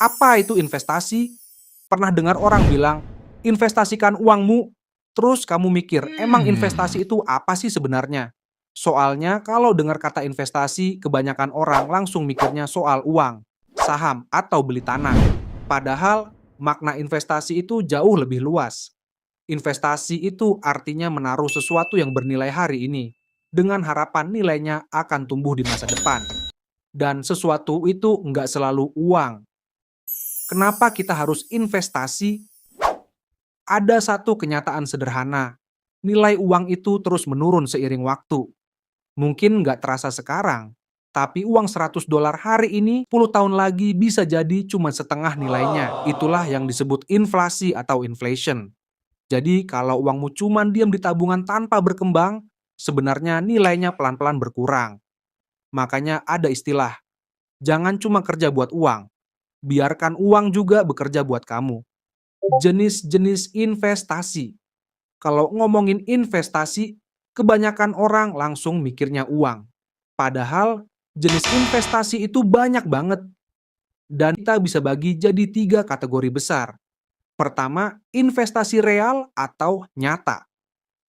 Apa itu investasi? Pernah dengar orang bilang, investasikan uangmu, terus kamu mikir, emang investasi itu apa sih sebenarnya? Soalnya kalau dengar kata investasi, kebanyakan orang langsung mikirnya soal uang, saham, atau beli tanah. Padahal makna investasi itu jauh lebih luas. Investasi itu artinya menaruh sesuatu yang bernilai hari ini, dengan harapan nilainya akan tumbuh di masa depan. Dan sesuatu itu nggak selalu uang. Kenapa kita harus investasi? Ada satu kenyataan sederhana. Nilai uang itu terus menurun seiring waktu. Mungkin nggak terasa sekarang, tapi uang $100 hari ini 10 tahun lagi bisa jadi cuma setengah nilainya. Itulah yang disebut inflasi atau inflation. Jadi kalau uangmu cuma diam di tabungan tanpa berkembang, sebenarnya nilainya pelan-pelan berkurang. Makanya ada istilah, jangan cuma kerja buat uang, biarkan uang juga bekerja buat kamu. Jenis-jenis investasi. Kalau ngomongin investasi, kebanyakan orang langsung mikirnya uang. Padahal jenis investasi itu banyak banget dan kita bisa bagi jadi 3 kategori besar. Pertama, investasi real atau nyata.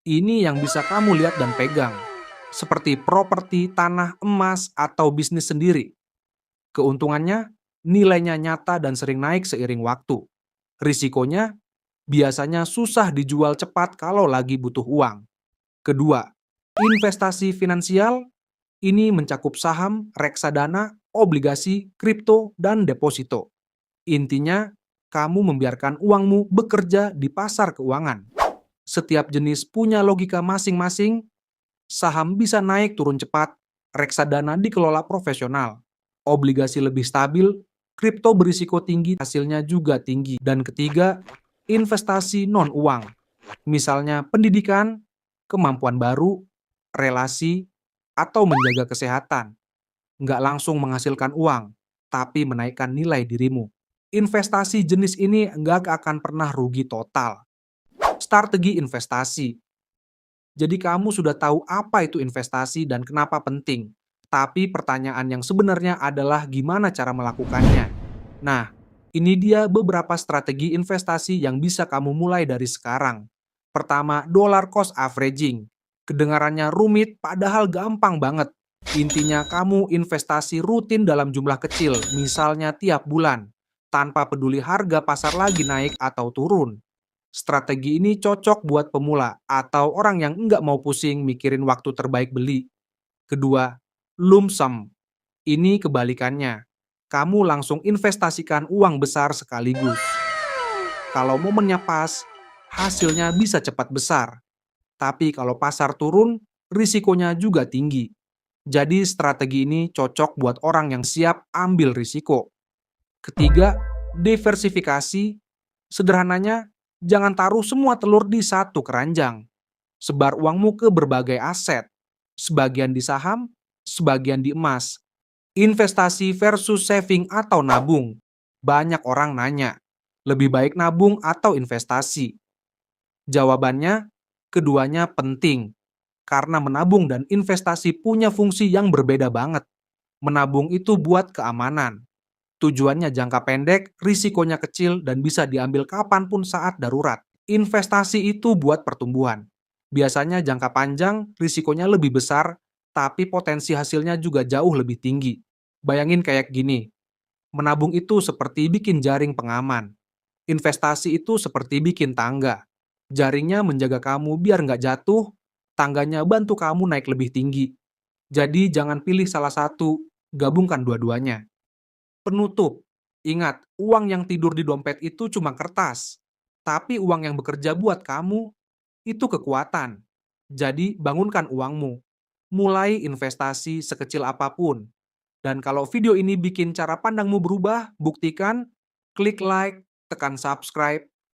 Ini yang bisa kamu lihat dan pegang, seperti properti, tanah, emas, atau bisnis sendiri. Keuntungannya, nilainya nyata dan sering naik seiring waktu. Risikonya, biasanya susah dijual cepat kalau lagi butuh uang. Kedua, investasi finansial ini mencakup saham, reksadana, obligasi, kripto, dan deposito. Intinya, kamu membiarkan uangmu bekerja di pasar keuangan. Setiap jenis punya logika masing-masing. Saham bisa naik turun cepat, reksadana dikelola profesional, obligasi lebih stabil, kripto berisiko tinggi, hasilnya juga tinggi. Dan ketiga, investasi non-uang. Misalnya pendidikan, kemampuan baru, relasi, atau menjaga kesehatan. Nggak langsung menghasilkan uang, tapi menaikkan nilai dirimu. Investasi jenis ini nggak akan pernah rugi total. Strategi investasi. Jadi kamu sudah tahu apa itu investasi dan kenapa penting. Tapi pertanyaan yang sebenarnya adalah gimana cara melakukannya. Nah, ini dia beberapa strategi investasi yang bisa kamu mulai dari sekarang. Pertama, dollar cost averaging. Kedengarannya rumit padahal gampang banget. Intinya kamu investasi rutin dalam jumlah kecil, misalnya tiap bulan, tanpa peduli harga pasar lagi naik atau turun. Strategi ini cocok buat pemula atau orang yang nggak mau pusing mikirin waktu terbaik beli. Kedua, lump sum. Ini kebalikannya. Kamu langsung investasikan uang besar sekaligus. Kalau momennya pas, hasilnya bisa cepat besar. Tapi kalau pasar turun, risikonya juga tinggi. Jadi strategi ini cocok buat orang yang siap ambil risiko. Ketiga, diversifikasi. Sederhananya, jangan taruh semua telur di satu keranjang. Sebar uangmu ke berbagai aset. Sebagian di saham, sebagian di emas. Investasi versus saving atau nabung. Banyak orang nanya, lebih baik nabung atau investasi? Jawabannya, keduanya penting. Karena menabung dan investasi punya fungsi yang berbeda banget. Menabung itu buat keamanan. Tujuannya jangka pendek, risikonya kecil, dan bisa diambil kapanpun saat darurat. Investasi itu buat pertumbuhan. Biasanya jangka panjang, risikonya lebih besar, tapi potensi hasilnya juga jauh lebih tinggi. Bayangin kayak gini, menabung itu seperti bikin jaring pengaman. Investasi itu seperti bikin tangga. Jaringnya menjaga kamu biar nggak jatuh, tangganya bantu kamu naik lebih tinggi. Jadi jangan pilih salah satu, gabungkan dua-duanya. Penutup, ingat, uang yang tidur di dompet itu cuma kertas. Tapi uang yang bekerja buat kamu, itu kekuatan. Jadi bangunkan uangmu. Mulai investasi sekecil apapun. Dan kalau video ini bikin cara pandangmu berubah, buktikan, klik like, tekan subscribe,